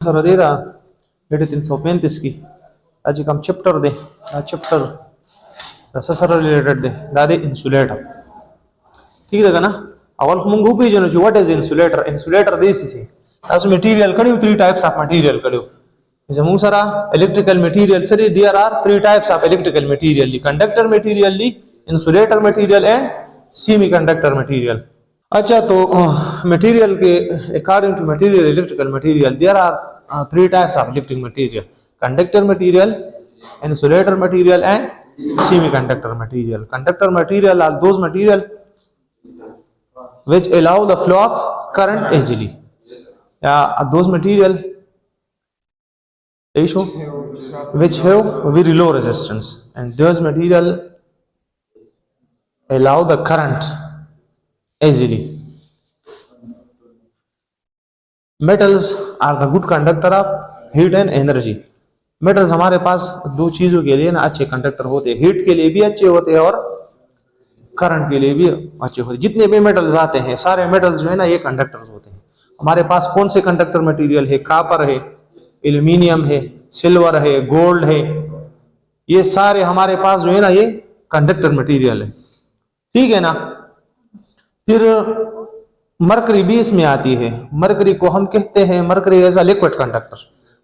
सर दे रहा बेटे 335 की आज एक हम चैप्टर दे चैप्टर सर रिलेटेड दे दादे इंसुलेटर ठीक है ना अवल मुंगू पे जनो what is insulator this is as material कड़ियो three types of material कड़ियो is among sara electrical material sir there are three types of electrical material conductor material insulator material and semiconductor material अच्छा तो material के according to material electrical material there are three types of electric material conductor material insulator material and semiconductor material conductor material are those material which allow the flow of current easily those material which have very low resistance and those material allow the current easily. Metals are the good conductor of heat and energy. Metals हमारे पास दो चीजों के लिए ना अच्छे कंडक्टर होते हैं, हीट के लिए भी अच्छे होते हैं और करंट के लिए भी अच्छे होते हैं। जितने भी मेटल्स आते हैं सारे मेटल्स जो है ना ये कंडक्टर्स होते हैं। हमारे पास कौन से कंडक्टर मटेरियल है? कॉपर है, एल्यूमिनियम है, सिल्वर है, गोल्ड है, ये सारे हमारे पास जो है ना ये कंडक्टर मटेरियल है, ठीक है ना। फिर मरकरी भी इसमें आती है। मरकरी को हम कहते हैं mercury as a liquid conductor.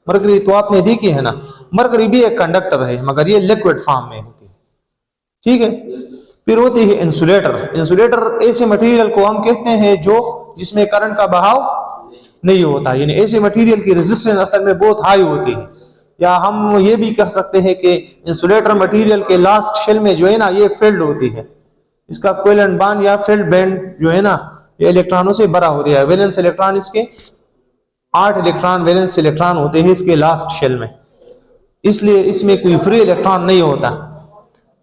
Mercury तो आपने देखी है ना, मरकरी भी एक कंडक्टर है मगर ये लिक्विड फॉर्म में होती है, ठीक है। फिर होती है इंसुलेटर। इंसुलेटर ऐसे मटेरियल को हम कहते हैं जो जिसमें करंट का बहाव नहीं होता, यानी ऐसे मटेरियल की रेजिस्टेंस असल में बहुत हाई होती है। या हम ये भी कह सकते हैं कि इंसुलेटर मटेरियल के लास्ट शेल में जो है ना ये फील्ड होती है, इसका कोवेलेंट बॉन्ड या फील्ड बैंड जो है ना ये इलेक्ट्रॉनों से भरा होता है। वैलेंस इलेक्ट्रॉन इसके 8 इलेक्ट्रॉन वैलेंस इलेक्ट्रॉन होते हैं इसके लास्ट शेल में, इसलिए इसमें कोई फ्री इलेक्ट्रॉन नहीं होता।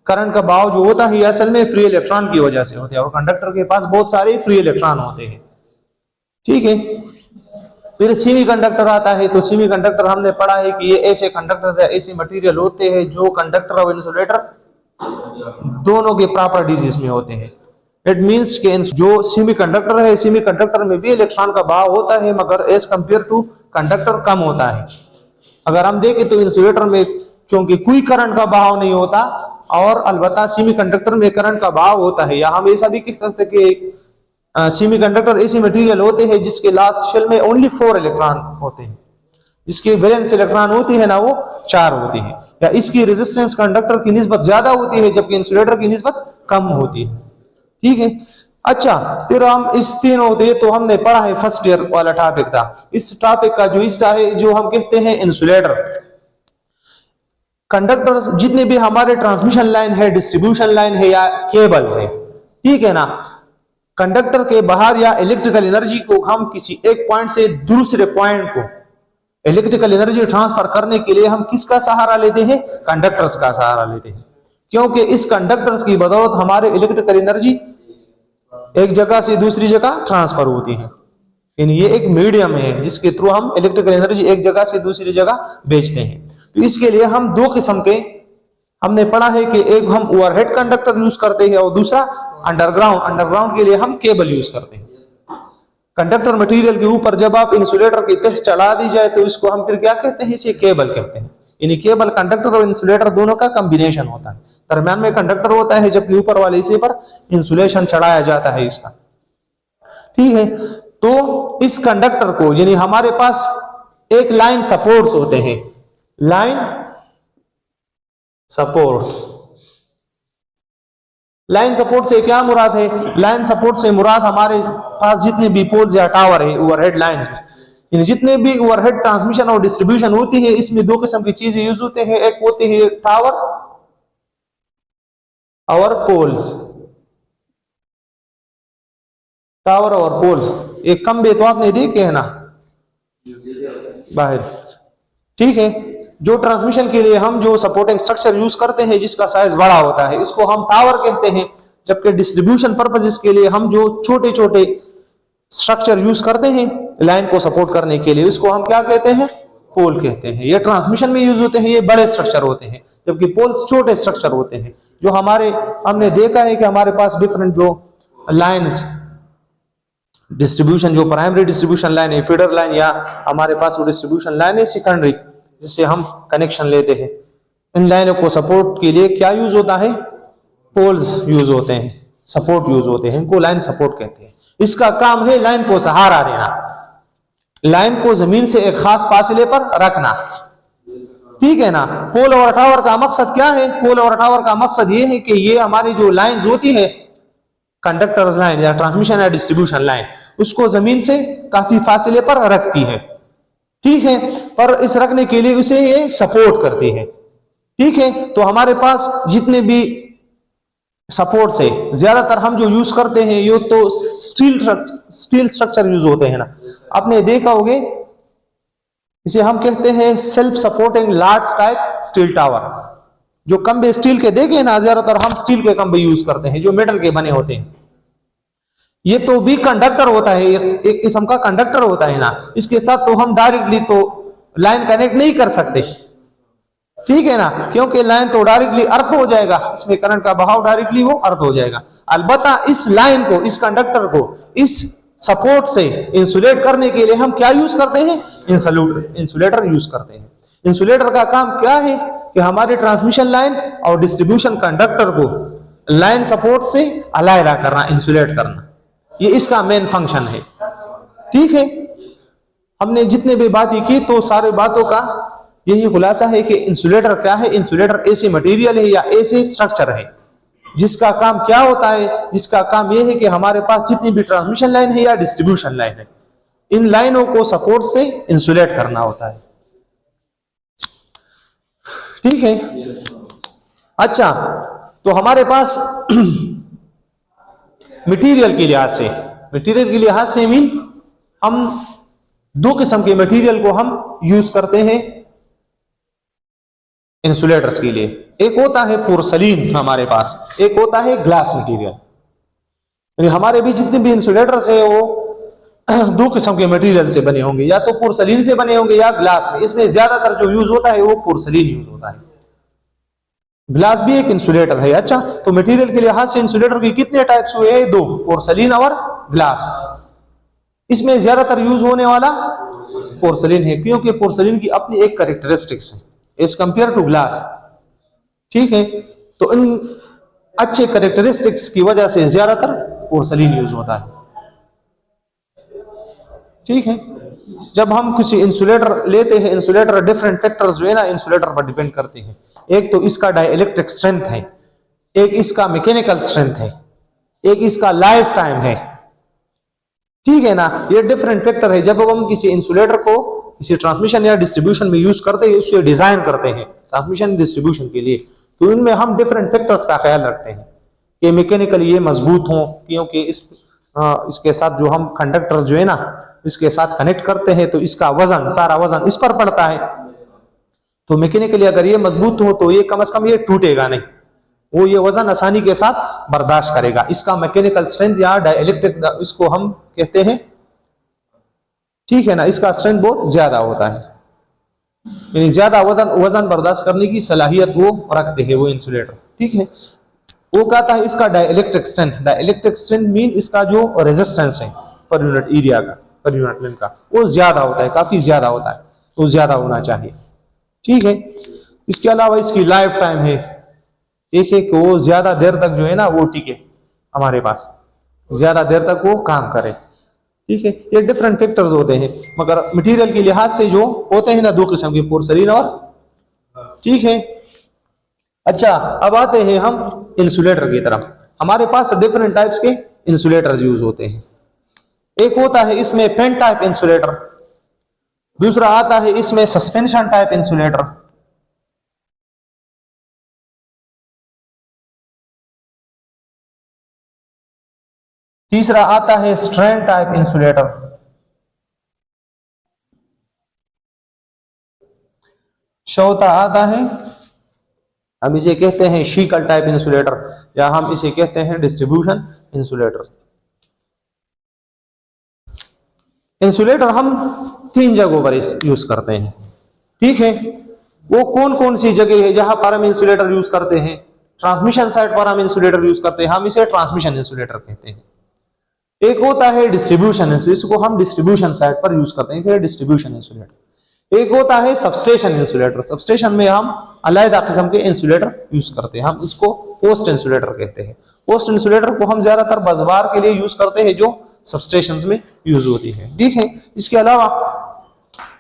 करंट का बहाव जो होता है असल में फ्री इलेक्ट्रॉन की वजह से होता है और कंडक्टर के पास बहुत सारे फ्री इलेक्ट्रॉन होते हैं, ठीक है। फिर सेमीकंडक्टर आता है। तो सेमीकंडक्टर हमने पढ़ा है कि ये ऐसे कंडक्टर्स या ऐसे मटेरियल होते हैं जो कंडक्टर और इंसुलेटर दोनों के प्रॉपर्टीज इसमें होते हैं। इट मींस कि जो सेमीकंडक्टर है सेमीकंडक्टर में भी इलेक्ट्रॉन का बहाव होता है मगर एज कंपेयर टू कंडक्टर कम होता है। अगर हम देखें तो इंसुलेटर में चूंकि कोई करंट का बहाव नहीं होता और अलबत्ता सेमीकंडक्टर में करंट का बहाव होता है। या हम ऐसा भी कह सकते हैं कि सेमीकंडक्टर ऐसे मटेरियल होते हैं जिसके लास्ट शेल में ओनली 4 इलेक्ट्रॉन होते हैं, जिसकी वैलेंस इलेक्ट्रॉन होती है ना वो 4 होती है, या इसकी रेजिस्टेंस कंडक्टर की निस्बत ज्यादा होती है जबकि इंसुलेटर की निस्बत कम होती है, ठीक है। अच्छा, फिर हम इस तीनों होते तो हमने पढ़ा है फर्स्ट ईयर वाला टॉपिक था। इस टॉपिक का जो हिस्सा है जो हम कहते हैं इंसुलेटर। कंडक्टर्स जितने भी हमारे ट्रांसमिशन लाइन है, डिस्ट्रीब्यूशन लाइन है या केबल्स है, ठीक है ना, कंडक्टर के बाहर या इलेक्ट्रिकल एनर्जी को हम किसी एक पॉइंट से दूसरे पॉइंट को इलेक्ट्रिकल एनर्जी ट्रांसफर करने के लिए हम किसका सहारा लेते हैं? कंडक्टर्स का सहारा लेते हैं, क्योंकि इस कंडक्टर्स की बदौलत हमारे इलेक्ट्रिकल एनर्जी एक जगह से दूसरी जगह ट्रांसफर होती है। यानी ये एक मीडियम है जिसके थ्रू हम इलेक्ट्रिकल एनर्जी एक जगह से दूसरी जगह भेजते हैं। तो इसके लिए हम दो किस्म के हमने पढ़ा है कि एक हम ओवरहेड कंडक्टर यूज करते हैं और दूसरा अंडरग्राउंड। अंडरग्राउंड के लिए हम केबल यूज करते हैं। कंडक्टर मटेरियल के ऊपर जब आप इंसुलेटर की तह चढ़ा दी जाए तो इसको हम फिर क्या कहते हैं? इसे केबल कहते हैं। यानी केबल कंडक्टर और इंसुलेटर दोनों का कॉम्बिनेशन होता है। दरम्यान में कंडक्टर होता है जबकि ऊपर वाले हिस्से पर इंसुलेशन चढ़ाया जाता है इसका, ठीक है। तो इस कंडक्टर को यानी हमारे पास एक लाइन सपोर्ट्स होते हैं, लाइन सपोर्ट। लाइन सपोर्ट से क्या मुराद है? लाइन सपोर्ट से मुराद हमारे पास जितने भी पोल्स या टावर है ओवरहेड लाइंस में, यानी जितने भी ओवरहेड ट्रांसमिशन और डिस्ट्रीब्यूशन होती है इसमें दो किस्म की चीजें यूज होते हैं। एक होती है टावर और पोल्स। टावर और पोल्स, एक खंबे तो आपने देखे है ना बाहर, ठीक है। जो ट्रांसमिशन के लिए हम जो सपोर्टिंग स्ट्रक्चर यूज करते हैं जिसका साइज बड़ा होता है इसको हम टावर कहते हैं, जबकि डिस्ट्रीब्यूशन पर्पसेस के लिए हम जो छोटे छोटे स्ट्रक्चर यूज करते हैं लाइन को सपोर्ट करने के लिए उसको हम क्या कहते हैं? पोल कहते हैं। ये ट्रांसमिशन में यूज होते हैं, ये बड़े स्ट्रक्चर होते हैं, जबकि पोल्स छोटे स्ट्रक्चर होते हैं। जो हमने देखा है कि हमारे पास डिफरेंट जो लाइन्स डिस्ट्रीब्यूशन जो प्राइमरी डिस्ट्रीब्यूशन लाइन है, फीडर लाइन, या हमारे पास वो डिस्ट्रीब्यूशन लाइन है सेकेंडरी जिससे हम कनेक्शन लेते हैं, इन लाइनों को सपोर्ट के लिए क्या यूज होता है? पोल्स यूज होते हैं, सपोर्ट यूज होते हैं, इनको लाइन सपोर्ट कहते हैं। इसका काम है लाइन को सहारा देना, लाइन को जमीन से एक खास फासले पर रखना, ठीक है ना। पोल और टावर का मकसद क्या है? पोल और टावर का मकसद ये है कि ये हमारी जो लाइन होती है, कंडक्टर्स लाइन या ट्रांसमिशन या डिस्ट्रीब्यूशन लाइन, उसको जमीन से काफी फासले पर रखती है, ठीक है। पर इस रखने के लिए उसे ये सपोर्ट करती है, ठीक है। तो हमारे पास जितने भी सपोर्ट से ज्यादातर हम जो यूज करते हैं ये तो स्टील स्ट्रक्चर यूज होते हैं ना। आपने देखा होगे, इसे हम कहते हैं self supporting large type steel tower. जो खंबे स्टील के देखे ना, ज्यादातर हम स्टील के खंबे यूज करते हैं जो मेटल के बने होते हैं। ये तो भी कंडक्टर होता है, एक किस्म का कंडक्टर होता है ना, इसके साथ तो हम डायरेक्टली तो लाइन कनेक्ट नहीं कर सकते, ठीक है ना, क्योंकि लाइन तो डायरेक्टली अर्थ हो जाएगा, इसमें करंट का बहाव डायरेक्टली वो अर्थ हो जाएगा। अलबत्ता इस लाइन को, इस कंडक्टर को इस सपोर्ट से इंसुलेट करने के लिए हम क्या यूज करते हैं? इंसुलेटर यूज करते हैं। इंसुलेटर का काम क्या है कि हमारे ट्रांसमिशन लाइन और डिस्ट्रीब्यूशन कंडक्टर को लाइन सपोर्ट से अलग करना, इंसुलेट करना, ये इसका मेन फंक्शन है, ठीक है। हमने जितने भी बातें की तो सारे बातों का यही खुलासा है कि इंसुलेटर क्या है। इंसुलेटर ऐसे मटेरियल है या ऐसे स्ट्रक्चर है जिसका काम क्या होता है? जिसका काम यह है कि हमारे पास जितनी भी ट्रांसमिशन लाइन है या डिस्ट्रीब्यूशन लाइन है, इन लाइनों को सपोर्ट से इंसुलेट करना होता है, ठीक है। अच्छा, तो हमारे पास मटेरियल के लिहाज से, मटेरियल के लिहाज से मीन हम दो किस्म के मटेरियल को हम यूज करते हैं इंसुलेटर्स के लिए। एक होता है पोर्सलीन हमारे पास, एक होता है ग्लास मटेरियल। हमारे भी जितने भी इंसुलेटर्स है वो दो किस्म के मटेरियल से बने होंगे, या तो पोर्सलीन से बने होंगे या ग्लास में। इसमें ज्यादातर जो यूज होता है वो पोर्सलीन यूज होता है। ग्लास भी एक इंसुलेटर है। अच्छा, तो मटेरियल के लिहाज से इंसुलेटर के कितने टाइप्स हुए हैं? दो, पोर्सलीन और ग्लास। इसमें ज्यादातर यूज होने वाला पोर्सलीन है, क्योंकि पोर्सलीन की अपनी एक कैरेक्टरिस्टिक्स है एज कंपेयर टू ग्लास, ठीक है। तो इन अच्छे कैरेक्टरिस्टिक्स की वजह से ज्यादातर पोर्सलीन यूज होता है, ठीक है। जब हम कुछ इंसुलेटर लेते हैं, इंसुलेटर डिफरेंट फैक्टर्स जो है ना इंसुलेटर पर डिपेंड करते हैं। एक तो इसका डाइलेक्ट्रिक स्ट्रेंथ है, एक इसका मैकेनिकल स्ट्रेंथ है, एक इसका लाइफ टाइम है, ठीक है ना। ये डिफरेंट फैक्टर है। जब हम किसी इंसुलेटर को किसी ट्रांसमिशन या डिस्ट्रीब्यूशन में यूज करते हैं, उसको डिजाइन करते हैं ट्रांसमिशन डिस्ट्रीब्यूशन के लिए, तो इनमें हम डिफरेंट फैक्टर्स का ख्याल रखते हैं कि मैकेनिकली ये मजबूत हो, क्योंकि इसके साथ जो हम कंडक्टर्स जो है ना इसके साथ कनेक्ट करते हैं तो इसका वजन, सारा वजन इस पर पड़ता है। तो मैकेनिकली अगर ये मजबूत हो तो ये कम से कम ये टूटेगा नहीं, वो ये वजन आसानी के साथ बर्दाश्त करेगा। इसका मैकेनिकल स्ट्रेंथ या डाइलेक्ट्रिक इसको हम कहते हैं, ठीक है ना। इसका स्ट्रेंथ बहुत ज्यादा होता है, यानी ज्यादा वजन बर्दाश्त करने की सलाहियत वो रखते हैं वो इंसुलेटर, ठीक है। वो कहता है इसका dielectric strength, dielectric strength mean इसका जो रेजिस्टेंस है पर यूनिट एरिया का, पर यूनिट लेंथ का, वो ज्यादा होता है, काफी ज्यादा होता है, तो ज्यादा होना चाहिए, ठीक है। इसके अलावा इसकी लाइफ टाइम है, एक है कि वो ज्यादा देर तक जो है ना वो टिके, हमारे पास ज्यादा देर तक वो काम करे, ठीक है। ये डिफरेंट फैक्टर्स होते हैं, मगर मटेरियल के लिहाज से जो होते हैं ना दो किस्म के, पोर्सलीन और, ठीक है। अच्छा, अब आते हैं हम इंसुलेटर की तरफ। हमारे पास डिफरेंट टाइप्स के इंसुलेटर्स यूज होते हैं। एक होता है इसमें पेन टाइप इंसुलेटर, दूसरा आता है इसमें सस्पेंशन टाइप इंसुलेटर, तीसरा आता है स्ट्रैंड टाइप इंसुलेटर, चौथा आता है, हम इसे कहते हैं शीकल टाइप इंसुलेटर, या हम इसे कहते हैं डिस्ट्रीब्यूशन इंसुलेटर। इंसुलेटर हम तीन जगहों पर यूज करते हैं, ठीक है। वो कौन कौन सी जगह है जहां पर हम इंसुलेटर यूज करते हैं? ट्रांसमिशन साइड पर हम इंसुलेटर यूज करते हैं, हम इसे ट्रांसमिशन इंसुलेटर कहते हैं। एक होता है डिस्ट्रीब्यूशन इंसुलेटर, इसको हम डिस्ट्रीब्यूशन साइड पर यूज करते हैं, डिस्ट्रीब्यूशन इंसुलेटर। एक होता है सबस्टेशन इंसुलेटर, सबस्टेशन में हम अलग किस्म के इंसुलेटर यूज करते हैं, हम इसको पोस्ट इंसुलेटर कहते हैं। पोस्ट इंसुलेटर को हम ज्यादातर बसबार के लिए यूज करते हैं जो सबस्टेशन में यूज होती है, ठीक है। इसके अलावा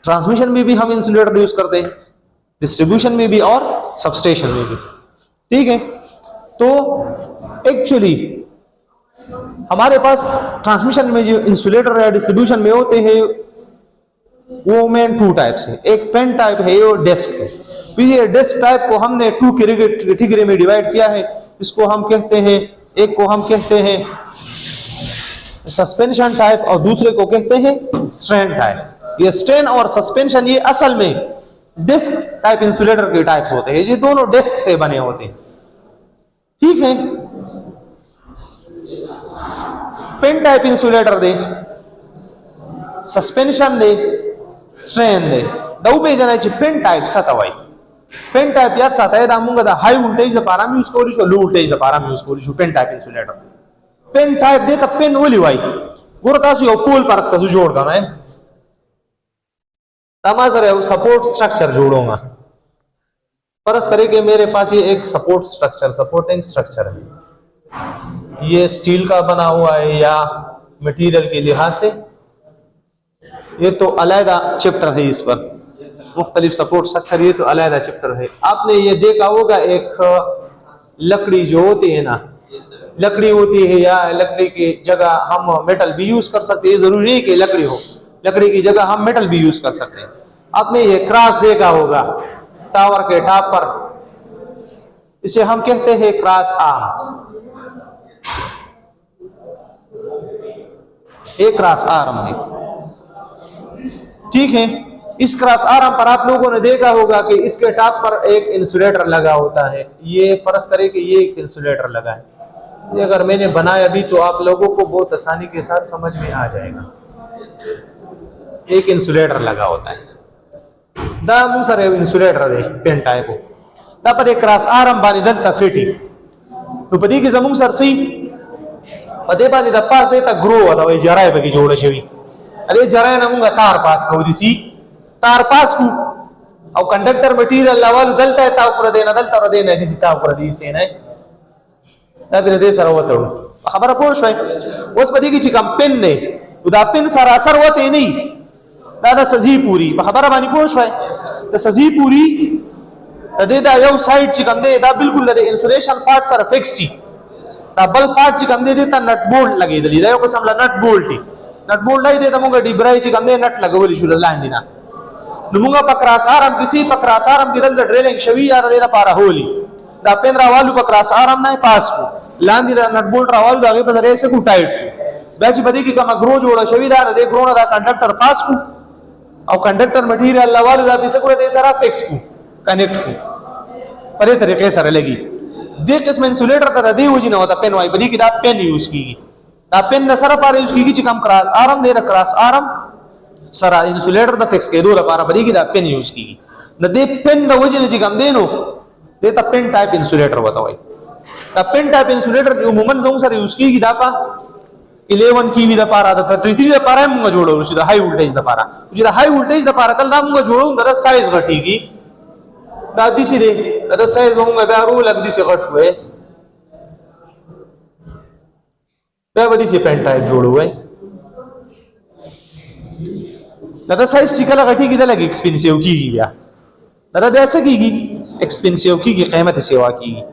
ट्रांसमिशन में भी हम इंसुलेटर यूज करते हैं, डिस्ट्रीब्यूशन में भी और सबस्टेशन में भी, ठीक है। तो एक्चुअली हमारे पास ट्रांसमिशन में जो इंसुलेटर या डिस्ट्रीब्यूशन में होते हैं वो मेन टू टाइप्स है, एक पेन टाइप है और डेस्क है। फिर ये डेस्क टाइप को हमने टू कैटेगरी में डिवाइड किया है, इसको हम कहते हैं, एक को हम कहते हैं सस्पेंशन टाइप और दूसरे को कहते हैं स्ट्रेन टाइप। ये स्ट्रेन और सस्पेंशन ये असल में डिस्क टाइप इंसुलेटर के टाइप्स होते हैं, ये दोनों डिस्क से बने होते हैं, ठीक है। पेन टाइप इंसुलेटर दे, सस्पेंशन दे, स्ट्रेन दे, दौ पे जनाची पेन टाइप सतवाई। पेन टाइप याद साता है दामुंगा दा हाई वोल्टेज द पारा यूज करू, लो वोल्टेज द पारा यूज करू pin type insulator. Pin type दे त पेन ओली वाई गुरतास यो पोल परस का जोड़ का मैं तमाजर सपोर्ट स्ट्रक्चर जोड़ूंगा, फर्ज करे कि मेरे पास ये एक सपोर्ट स्ट्रक्चर, सपोर्टिंग स्ट्रक्चर है, ये स्टील का बना हुआ है या मटेरियल के लिहाज से ये तो अलहदा चैप्टर है, इस पर मुख्तलिफ सपोर्ट स्ट्रक्चर, ये तो अलहदा चैप्टर है। आपने ये देखा होगा एक लकड़ी जो होती है ना, लकड़ी होती है या लकड़ी की जगह हम मेटल भी यूज कर सकते हैं, जरूरी नहीं कि लकड़ी हो, लकड़ी की जगह हम मेटल भी यूज कर सकते हैं। आपने ये क्रॉस देखा होगा टावर के टॉप पर, इसे हम कहते हैं क्रॉस आर्म, एक क्रॉस आर्म है, ठीक है। इस क्रॉस आर्म पर आप लोगों ने देखा होगा कि इसके टॉप पर एक इंसुलेटर लगा होता है, ये फर्ज करें कि ये एक इंसुलेटर लगा है, अगर मैंने बनाया भी तो आप लोगों को बहुत आसानी के साथ समझ में आ जाएगा। एक इंसुलेटर लगा होता है, दूसरा इंसुलेटर है पेन टाइप हो, तब एक क्रॉस आर्म बानी दलता फिटी तो पदी की जमुंग सर सी पदे बानी द पास देता ग्रो होता वही जराय बगी जोड़ छवी, अरे जराय नमुंगा तार पास को दिसी तार पास को और कंडक्टर मटेरियल लेवल दलता है ताव देना दलता और देना दिसी ताव दी से ना तब दे सर होता खबर पोश है उस पदी की चिकम पेन ने उदा पेन सरासर होते नहीं दादा सजी पूरी खबर बानी पोश है तो सजी पूरी तदे दा यो साइड चिकम दे दा बिल्कुल लदे इंसुलेशन पार्ट सर फिक्स सी दा बल पार्ट चिकम दे ता नट बोल्ट लगे दली दा यो को समला नट बोल्ट लाई दे ता मुंगा डिब्राई चिकम दे नट लगे बोली शुरू लाइन दिना नुमुंगा पकरास आराम किसी पकरास आराम की दल ड्रिलिंग शवी यार दे दा पारा होली दा पेंद्रा वालू पकरास आराम ना पास को लांदी नट बोल्ट रा वालू दा पे ऐसे को टाइट बैच बदी की कमा ग्रो जोड़ा शवी दा दे ग्रो ना दा कंडक्टर पास को और कंडक्टर मटेरियल लवालू दा पिसे को दे सारा फिक्स को कनेक्ट को परे तरीके से लगी देख इसमें इंसुलेटर ता दे हुजी ना होता पेन वाई बदी की दा पेन यूज कीगी दा पेन न सारा पार यूज कीगी चिकम क्रॉस आराम दे क्रॉस आराम सारा इंसुलेटर दा फिक्स के दो ला पारा बदी की दा पेन यूज कीगी न दे पेन दा हुजी ने चिकम देनो दे ता पेन टाइप इंसुलेटर होता वाई दा पेन टाइप इंसुलेटर जो उमूमन जों सारे यूज कीगी दा पा 11 कीवी दा पारा दा 33 दा पारा मुंगा जोड़ो उसी दा हाई वोल्टेज दा पारा उसी दा हाई वोल्टेज दा पारा कल दा मुंगा जोड़ो दा साइज घटीगी दा दिसी दे दा साइज मुंगा बारू लग दिसी घट हुए बे बदी से पेन टाइप जोड़ो हुए दा साइज चिकला घटीगी दा लगे एक्सपेंसिव कीगी या दा ऐसे कीगी एक्सपेंसिव कीगी कीमत सेवा कीगी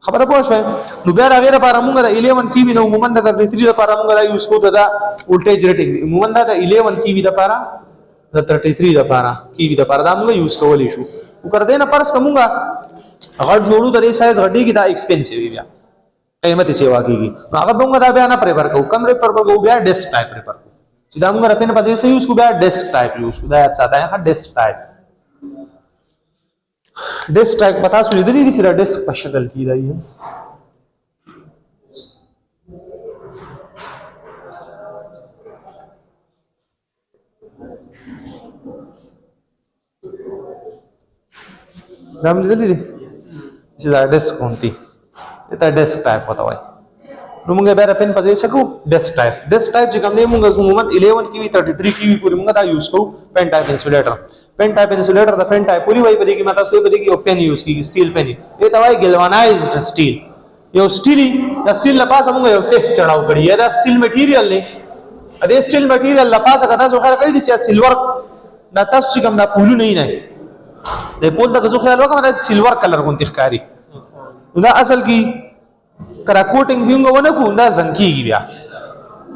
खबर पोश है नु बेरा वेरा पारा मुंगा दा 11 कीवी नो मुमन दा 33 दा पारा मुंगा दा यूज को दा वोल्टेज रेटिंग मुमन दा 11 कीवी दा पारा दा 33 दा पारा कीवी दा पारा दा मुंगा यूज को वाली इशू वो कर देना परस कमूंगा अगर जोड़ू दा साइज घटी की दा एक्सपेंसिव या कीमत सेवा कीगी अगर मुंगा दा बयाना प्रेफर को कम प्रेफर को बया डेस्क टाइप प्रेफर को सीधा मुंगा रखने पास ऐसे यूज को बया डेस्क टाइप यूज को दा अच्छा आता है डेस्क टाइप डेस्क टाइप पता सुनी दरी दी सिरा डेस्क पर शक्ल की दाई है दाम दरी दी सिरा डेस्क होती ये ता डेस्क टाइप होता है نو موږ به را پن په ځای سکو ډیسک ټایپ چې کوم دی موږ عموما 11 کې 33 کې پورې موږ دا یوز کوو پن ټایپ انسولېټر د پن ټایپ پوری وای په دې کې ماته څه په دې کې یو پن یوز کیږي سټیل پن یې ته وای ګلوانایزډ سټیل یو سټیل لپاسه موږ یو ټیسټ چړاو کړی دا سټیل مټیریال نه ا دې سټیل مټیریال لپاسه کدا زو خیر کړی دي چې سیلور دا تاسو چې کوم دا پولو نه د پول د زو خیال وکړه دا سیلور کلر غونډ ښکاری دا اصل کې کرا کوټینګ بیونګ ونه کو دا زنګ کیږي بیا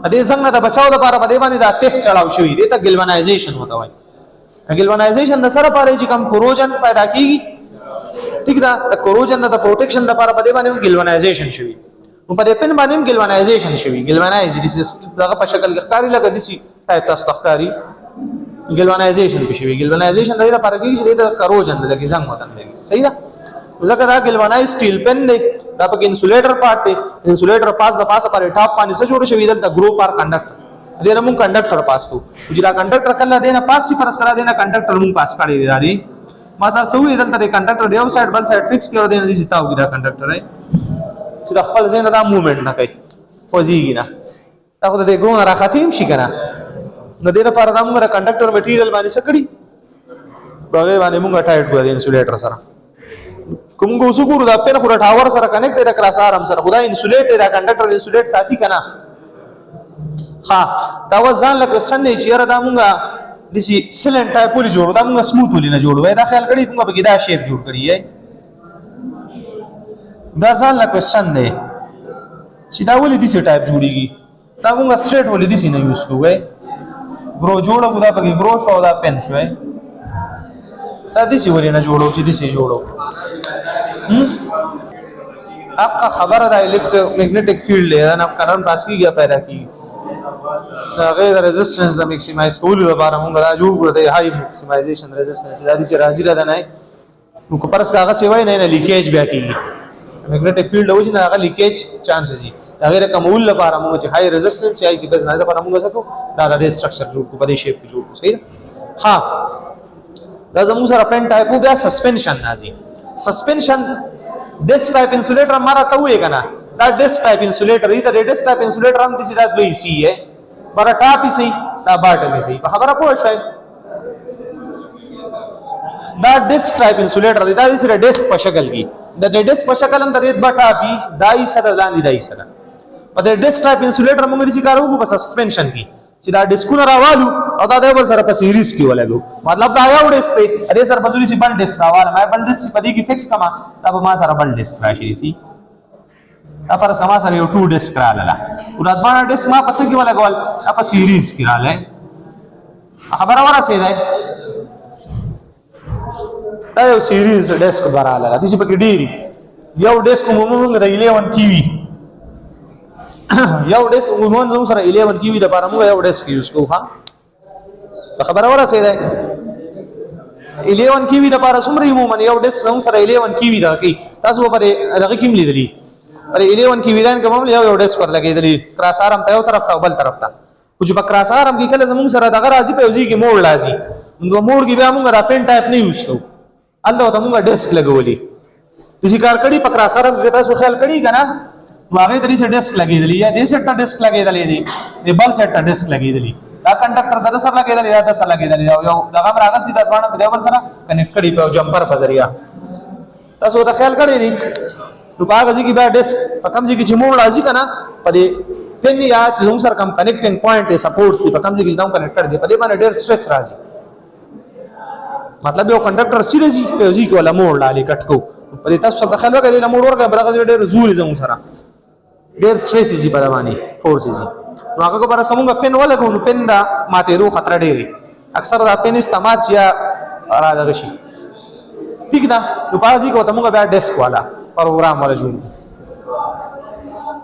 ا دې څنګه د بچاو د لپاره په دې باندې دا ټیسټ چړاو شوی دی ته ګلوانایزیشن وته وای ګلوانایزیشن د سره پاره چې کوم کوروجن پیدا کیږي ٹھیک دا د کوروجن د پروټیکشن لپاره په دې باندې ګلوانایزیشن شوی نو په دې پن باندې ګلوانایزیشن شوی ګلوانایز دي دغه په شکل ښکاری لکه دسی ټایپ تاسو ښکاری ګلوانایزیشن به شوی ګلوانایزیشن د لپاره کیږي چې د کوروجن د لګي زنګ وطن لګي صحیح ده ځکه دا ګلوانایز سټیل پن دی دا په انسولېټر پارت دی انسولېټر پاس د پاسه پر ټاپ باندې څه جوړ شوی د ګروپ اور کنډکټر دې موږ کنډکټر پاس کو چې دا کنډکټر کله دینه پاس سی پرس کرا دینه کنډکټر موږ پاس کړی دی ما تاسو وی دلته کنډکټر یو سایډ بل سایډ فکس کړو دینه دي سیتاو دا کنډکټر ہے چې د خپل ځین دا موومېنټ نه کوي خوځيږي نه دا خو د ګرون راخاتیم شي کنه نو دې لپاره دا موږ کنډکټر مټیریال باندې سکړي باغې باندې موږ ټایټ کړو د انسولېټر سره کوم ګوسو ګورو دا پن خو ټاور سره کنیکټ دی کراس ارم سره خدای انسولېټ دا کنډکټر انسولېټ ساتي کنه ها دا وځان لکه سنې چې را دا مونږه دسی سلن ټایپ ولې جوړو دا مونږه سموث ولې نه جوړو دا خیال کړی مونږه به دا شیپ جوړ کړی ہے دا ځان لکه سن دی چې دا ولې دسی ټایپ جوړیږي دا مونږه سټریټ ولې دسی نه یوز کوو برو جوړو دا پکې برو شو دا پن شوې دا دسی ولې نه جوړو چې دسی جوړو اقا خبره دا الکترومغنیټک فیلډ دی دا نه کرنٹ پاس کیږي پیدا کیږي دا غیر ریزिस्टेंस د میکسیمایز کولو لپاره موږ دا جوړ کړو د هاي میکسیمایزیشن ریزिस्टेंस دا دي چې راځي را نه نو کو پرس کاغه سی وای نه لیکیج بیا کیږي میګنیټک فیلډ او چې هغه لیکیج چانسز دي دا غیر کومول لپاره موږ چې هاي ریزिस्टेंस یا کی بس نه لپاره موږ سکو دا د سټرکچر جوړ کو په دې شیپ کې جوړ کو صحیح ها دا زموږ سره پن ټایپ بیا سسپنشن راځي سسپنشن ډیسک ټایپ انسولېټر مارا ته وې کنه دا ډیسک ټایپ انسولېټر دا ډیسک ټایپ انسولېټر هم دي دا دوی سی ہے بارا ټاپی سي دا باټمي سي په خبره پوه شئ دا ډیسک ټایپ انسولېټر دی دا سره ډیسک په شکل کې د ډیسک په شکل هم درې باټاپی دای سره لاندې دای سره په د ډیسک ټایپ انسولېټر موږ لري کارو په سسپنشن کې چې دا ډیسکونه راوالو او دا د بل سره په سیریز کې ولګو مطلب دا یو ډیسک دی ا سره په ځولې سي بل ډیسک راواله ما بل ډیسک په دې کې فکس کما دا به ما سره بل ډیسک راشي سي دا پر سما سره یو 2 ډیسک رااله ورات باندې ډیسک ما پسې کې ولګول په سیریز کې رااله خبره ورسې ده دا یو سیریز ډیسک براله د دې په کې ډیری یو ډیسک موږ د 11 کی وی یو ډیسک موږ سره 11 کی وی د لپاره موږ یو ډیسک یوز کوو ها خبره ورسې ده 11 کی وی د لپاره څومره عموما یو ډیسک موږ سره 11 کی وی دا کی تاسو په دغه کې ملي اره 11 کی ویدان کوم یو ډیسک ور لګیدلی کراس ارم ته یو طرف ته بل طرف ته خو چې په کراس ارم کې کله زموږ سره دغه راځي په یوځي کې موړ لازم نو موړ کې بیا موږ را پین ټایپ نه یوز کوو الله ته موږ ډیسک لګولې چې کار کړي په کراس ارم کې تاسو خیال کړي کنه واغې درې سره ډیسک لګیدلی یا دې سره ډیسک لګیدلی دی د بل سره ډیسک لګیدلی دا کنډکټر در سره لګیدلی دا د سره لګیدلی یو دغه راغسي د دوانه په بل سره کنیکټ کړي په جمپر په ذریعہ تاسو ته خیال کړي دي نو باغ ځکه بیا ډیسک په کوم ځای کې چې موړ راځي کنه په دې پن یا چې موږ سره کوم کنیکټینګ پوینټ دی سپورټ دی په کوم ځای کې دا کنیکټر دی په دې باندې ډېر سټرس راځي مطلب یو کنډکټر سیده شي په ځای کې ولا موړ لاله کټ کو په دې تاسو ته خیال وکړئ موړ ورکړئ بلغه ډېر زور زموږ سره ډېر سټرس شي په باندې فورس شي نو هغه کو پر څنګه پن ولګو نو پن دا ماته رو خطر ډېر اکثر دا پن استعمال یا را دغه شي ٹھیک ده نو پازي کو ته موږ بیا ډیسک والا پروګرام ولا جوړ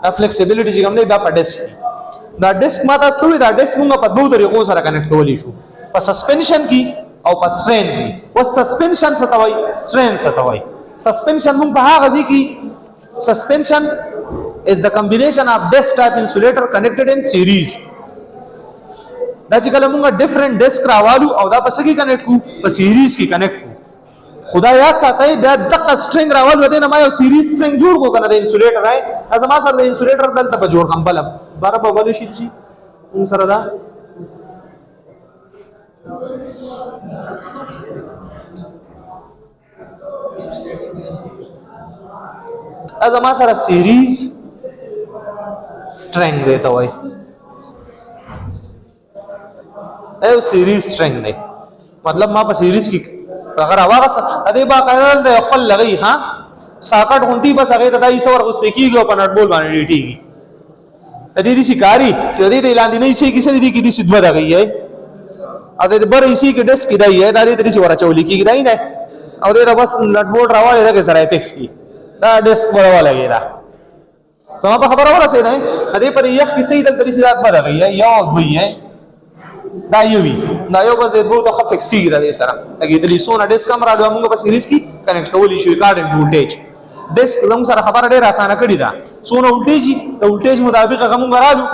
دا فلیکسیبিলিټی چې کوم دی دا په ډیسک دا ډیسک ما تاسو ته دا ډیسک موږ په دوه طریقو سره کنیکټ کولی شو په سسپنشن کې او په سټرین کې او سسپنشن څه ته وایي سټرین څه ته وایي سسپنشن موږ په هغه ځای کې سسپنشن is the combination of disk type insulator connected in series دا چې کله موږ ډیفرنٹ ډیسک راوالو او دا په څه کې کنیکټ کو په سیریز کې کنیکټ کو خدا یاد ساتئ بیا دغه سټرنګ راول ودی نه ما یو سیریز سټرنګ جوړ کو کنه د انسولیټر راي ازما سره د انسولیټر دلته په جوړ کم بل بار په بل شي چې هم سره دا ازما سره سیریز سټرنګ دی ته وای ایو سیریز سټرنګ دی مطلب ما په سیریز کې اگر اواغه ادي با قرار د خپل لګي ها ساکټ غونټي بس هغه ته دای سور غوستې کیږي په نټ بول باندې ډیټيږي ادي دي شکاری چې دې د لاندې نه شي کیسه دي کې دي سیدو راغی ہے ا دې بر ایسی کې ډیسک دی ہے دا دې چې ورا چولې کیږي دی نه او دې بس نټ بول راوړل دا کې سره افیکس کی دا ډیسک ولا لګی دا سم په خبره ولا سي نه ادي پر یخ کې سیدل درې سیدات راغی ہے یو دوی ہے دا یوي دا یو بس دوه ته فکس کیږي د سره لګي د لیسونه ډیسک هم راځو موږ بس ریس کی کنیکټ کولی شو ریکارډ اند وولټیج ډیسک زموږ سره خبره ډیره اسانه کړی دا څونه وولټیج د وولټیج مطابق هغه موږ راځو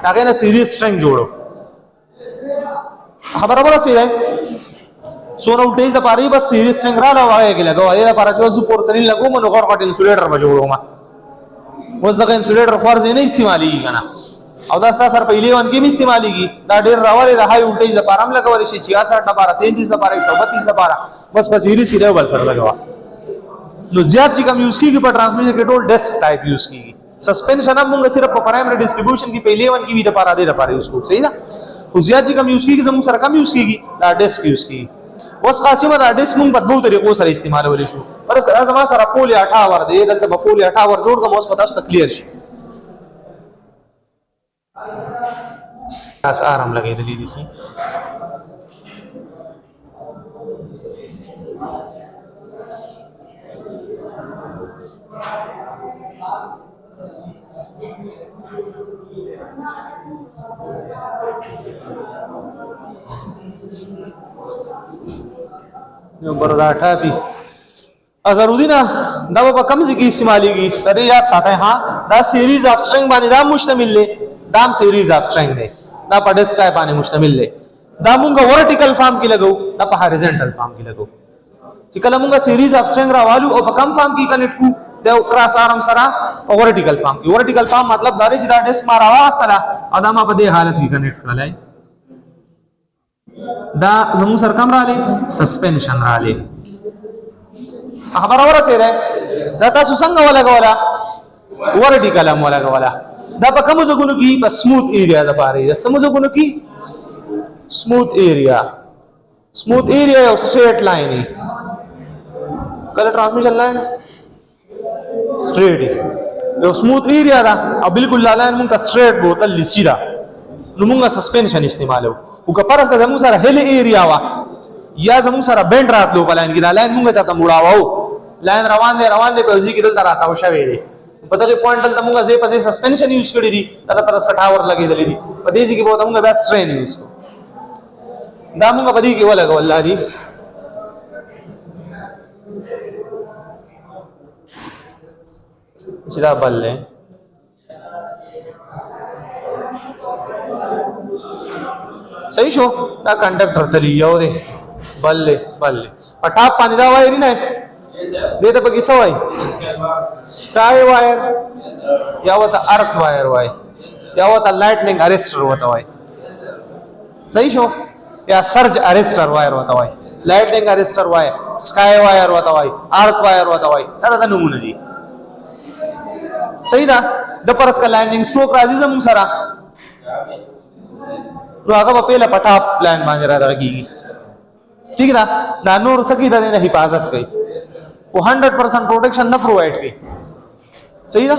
هغه نه سیریز سټرنګ جوړو خبره ورسې ده څونه وولټیج د پاره بس سیریز سټرنګ را لوي کې لګو اې د پاره چې زو پورسلین لګو مونږ غوړ انسولیټر به جوړو ما اوس دغه انسولیټر خورځ نه استعمالي کنه او دا ستاسو سره په 11 کې استعماليږي دا ډېر راواله د هاي وولټیج لپاره هم لګول شي 66 لپاره 33 لپاره 132 لپاره بس په سیریز کې دی بل سره لګوا نو زیات چې کوم یوز کیږي په ټرانسمیشن کې ټول ډیسک ټایپ یوز کیږي سسپنشن هم موږ صرف په پرایمری ډیسټریبیوشن کې په 11 کې وی د لپاره دی لپاره یوز کوو صحیح ده او زیات چې کوم یوز کیږي زموږ سره کم یوز کیږي دا ډیسک یوز کیږي اوس خاصه دا ډیسک موږ په دوه طریقو سره استعمالولې شو پر زما سره پول 8 ور دی دلته په پول 8 ور جوړ کوم اوس په تاسو کلیر شي اس آرام لګېدلې دي شي نو برداټا پی ضروری نه دا په کم ځای کې استعماليږي دا یاد ساتئ ها دا سیریز اف سټرنګ باندې دا مشتمل دی دا سیریز اف سټرنګ دی دا په ډیسک ټایپ باندې مشتمل دی دا مونږه ورټیکل فارم کې لګو دا په هاریزونټل فارم کې لګو چې کله مونږه سیریز اف سټرنګ راوالو او په کم فارم کې کنیکټ کو دا کراس آرم سره او ورټیکل فارم کې ورټیکل فارم مطلب دا چې دا ډیسک ما راوستله ادم په دې حالت کې کنیکټ کړلای دا زمو سر کم را لې سسپنشن را لې خبر اورسه ده دا تاسو څنګه ولګولا ورټیکل هم ولګولا دا په کوم ځګونو کې په سموث ایریا د پاره دا سمو ځګونو کې سموث ایریا یو سټریټ لاین کله ټرانسمیشن لاین سټریټ یو سموث ایریا دا او بالکل لاین مونږ ته سټریټ بوتل لسیدا نو مونږه سسپنشن استعمالو او که پرسته زموږ سره هل ایریا وا یا زموږ سره بند راتلو په لاین کې دا لاین مونږ ته مړاوو لاین روان دی په ځای کې دلته راتاو شوی دی په دغه پوینټ دلته مونږه زې په سسپنشن یوز کړی دي دا پر سکټاور لګېدلې دي په دې ځای کې به مونږه بیا سټرین یوز کو دا مونږه په دې کې ولګو الله دې چې دا بل له صحیح شو دا کنډکټر تلی یو دی بل پټاپ باندې دا وایي نه دې ته پکې څه وایي سکای وایر یا وته ارث وایر وایي یا وته لایټنینګ ارسټر وته وایي صحیح شو یا سرج ارسټر وایر وته وایي لایټنینګ ارسټر وایي سکای وایر وته وایي ارث وایر وته وایي دا د نمونه دي صحیح ده د پرس کا لایټنینګ سټروک راځي زموږ سره نو هغه په پیله پټاپ پلان باندې را درګيږي ٹھیک ده دا نور سکی د نه حفاظت کوي او 100% پروټیکشن نه پرووایډ کوي صحیح ده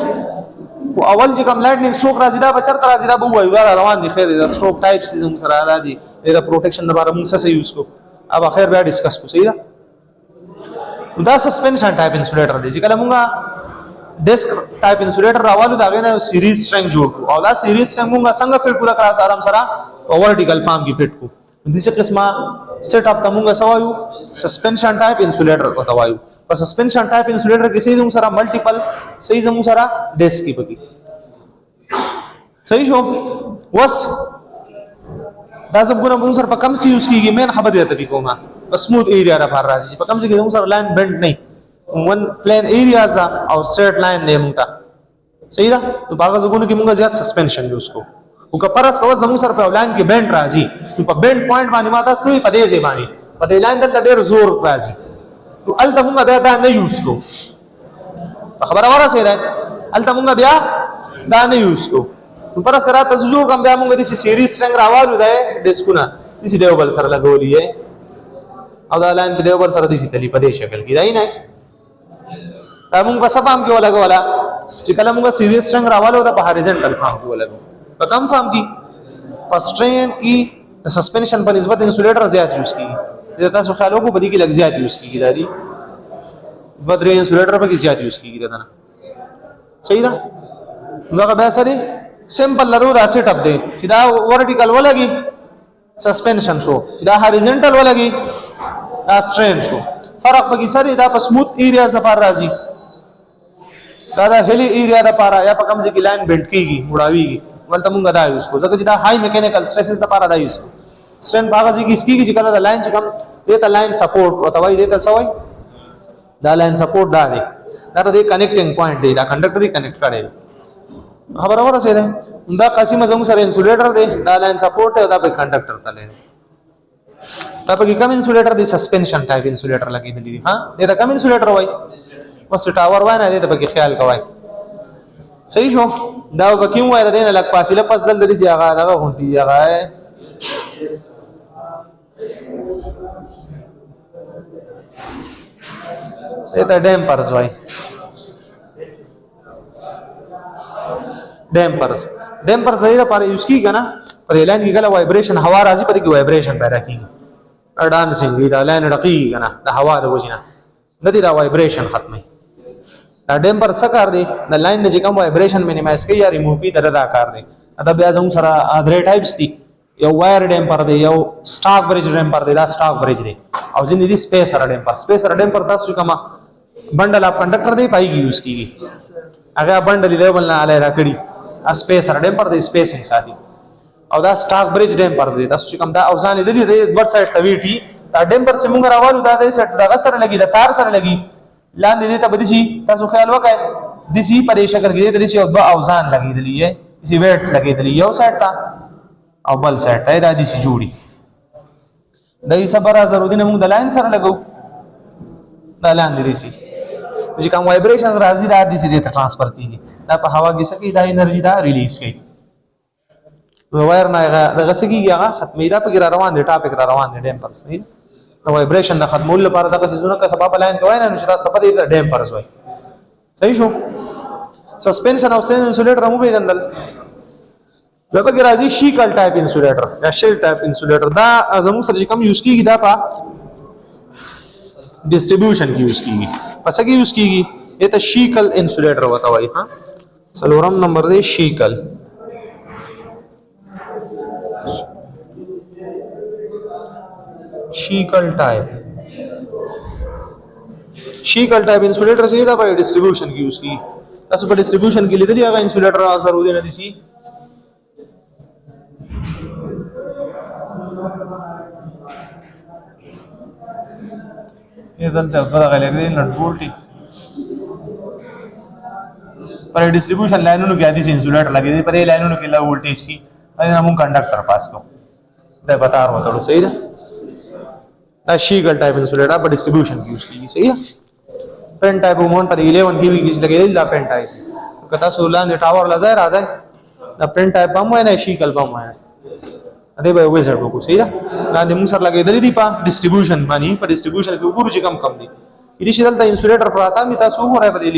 او اول چې کوم لایټنینګ سټروک راځي دا بچرته راځي دا به وایو دا روان دي خیر دا سټروک ټایپس زموږ سره را دي دا پروټیکشن لپاره موږ څه یوز کو اب اخر بیا ډیسکس کو صحیح ده دا سسپنشن ټایپ انسولیټر دی چې کله موږ ډیسک ټایپ انسولیټر راوالو دا غنه سیریز سټرنګ جوړ کو او دا سیریز سټرنګ موږ څنګه فټ کړو کراس آرام سره ورټیکل فارم کې فټ کو د دې قسمه سیټ اپ ته موږ سوایو سسپنشن ټایپ انسولیټر او توایو په سسپنشن ټایپ انسولیټر کې صحیح زموږ سره ملټیپل صحیح زموږ سره ډیسک کې پکې صحیح شو وس دا زموږ سره په کم کې یوز کیږي مین خبره ته کومه سموث ایریا را پر راځي په کوم ځای کې زموږ سره لاین بند نه ون پلین ایریاز دا او سټریټ لاین دی موږ ته صحیح ده نو باغ زګونو کې موږ زیات سسپنشن یوز کوو او که پرس کوو زموږ سره په لاین کې بند راځي نو په بند پوینټ باندې ماته ستوي په دې ځای باندې په دې لاین دلته ډېر زور راځي نو الته موږ بیا دا نه یوز کوو خبره ورسې ده الته موږ بیا دا نه یوز کوو نو پرس کرا ته جوړ کوم بیا موږ د سیریز څنګه راوالو ده ډیسکونه دې دیو بل سره لګولې او دا لاین په دیو بل سره دې تلی په دې شکل کې دی نه موږ په صفام کې ولګولا چې کله موږ سیریز څنګه راوالو دا په هاریزنټل فارم کې ولګو په کم فارم کې په سټرین کې سسپنشن په نسبت انسولیټر زیات یوز کیږي دا تاسو خیال وکړئ په دې کې لږ زیات یوز کیږي دا دي بدرې انسولیټر په کې زیات یوز کیږي دا نه صحیح ده دا به سره سمپل لرو دا سیټ اپ دی چې دا ورټیکل ولګي سسپنشن شو چې دا هاریزنټل ولګي دا سټرین شو فرق پکې سره دا په سموث ایریاز د پار راځي دا هلی ایریا د پار یا په کوم ځای کې لاین بند کیږي مړاويږي ولته مونږ دا یوز کو ځکه چې دا های میکانیکل سټریسز د پار دا یوز کو سټرین باغ ځای کې اسکی چې کله دا لاین چې کوم دته لاین سپورټ او توای دته سوای دا لاین سپورټ دا دی دا د کنیکټینګ پوینټ دی دا کنډکټر دی کنیکټ کړي خبر اورسه ده دا قسمه زموږ سره انسولیټر دی دا لاین سپورټ دی دا په کنډکټر تله دا په کوم انسولیټر دی سسپنشن ټایپ انسولیټر لګیدلی دی ها دا کوم انسولیټر وای بس ټاور وای نه دی ته په خیال کوی صحیح شو دا په کوم وای دا نه لګ فاصله پس دل درې سی هغه دا غونتی هغه ته ډیمپرز وای ډیمپرز دی لپاره یوز کیږي کنه په لاین کې کله وایبریشن هوا راځي په دې کې وایبریشن پیدا کیږي اډانسینګ دا لاین رقیږي کنه د هوا د وجنه ندی دا وایبریشن ختمي دا ډیمپر څه کار دی د لاین د کوم وایبریشن مینیمایز کوي یا ریموو کوي دا کار دی دا بیا زموږ سره درې ټایپس دي یو وایر ډیمپر دی یو سټاک بریج ډیمپر دی دا سټاک بریج دی او ځینې دي سپیسر ډیمپر تاسو کومه بندل اپ کنډکټر دی پای کې یوز کیږي هغه بندل دی بل نه اله راکړي سپیسر ډیمپر دی سپیسینګ ساتي او دا سټاک بریج ډیمپر دی تاسو کوم دا اوزان دی د ور سایډ تویټي دا ډیمپر چې موږ راوالو دا د سیټ دغه سره لګي د تار سره لګي لاندې دې ته بدی شي تاسو خیال وکړئ د سی پرې شکل کې د سی او د اوزان لګیدلی ہے سی ویټس لګیدلی یو سایډ ته او بل سایډ ته دا د سی جوړي د یې صبر ضروري نه موږ د لاین سره لګو دا لاندې دې سی چې کوم وایبریشنز راځي دا د سی ته ترانسفر کیږي دا په هوا کې سکی دا انرژي دا ریلیز کوي وایر نه دغه سکیږي هغه ختمي دا په روان دي ټاپک را روان دي ډیمپرز نه وایبریشن د ختمول لپاره دغه چیزونه که سبب لاین کوي نه چې تاسو په دې ډیمپرز وای صحیح شو سسپنشن او سین انسولیټر مو پیژندل لکه راځي شیکل ټایپ انسولیټر یا شیل ټایپ انسولیټر دا زموږ سره کوم یوز کیږي دا په ډیسټریبیوشن کې یوز کیږي پس کې یوز کیږي ته شیکل انسولیټر وتا وای ها سلورم نمبر دی شیکل شیکل ټایپ انسولیټر چې دا په ډیسټریبیوشن کې یوز کیږي تاسو په ډیسټریبیوشن کې لیدلی هغه انسولیټر اثر ودی نه دي سي دلته غره لګیدل نټ بولټي پر ډیسټریبیوشن لاینونو کې ادي انسولیټر لګیدل پر لاینونو کې لا وولټیج کی دا موږ کنډکټر پاس کو دا بتا ورته صحیح ده دا شیکل ټایپ انسولیټر په ډیسټریبیوشن کې یوز کیږي صحیح ده پن ټایپ مون پر 11 کیوی کې لګیدل دا پن ټایپ کته سولان د ټاور لځای راځي دا پن ټایپ بم وای نه شیکل بم وای اده به وېزر کو صحیح ده دا د موږ سره لګیدل دي په ډیسټریبیوشن باندې په ډیسټریبیوشن کې وګورئ چې کم دي دې شي دلته انسولیټر پراته می تاسو وګورئ په دې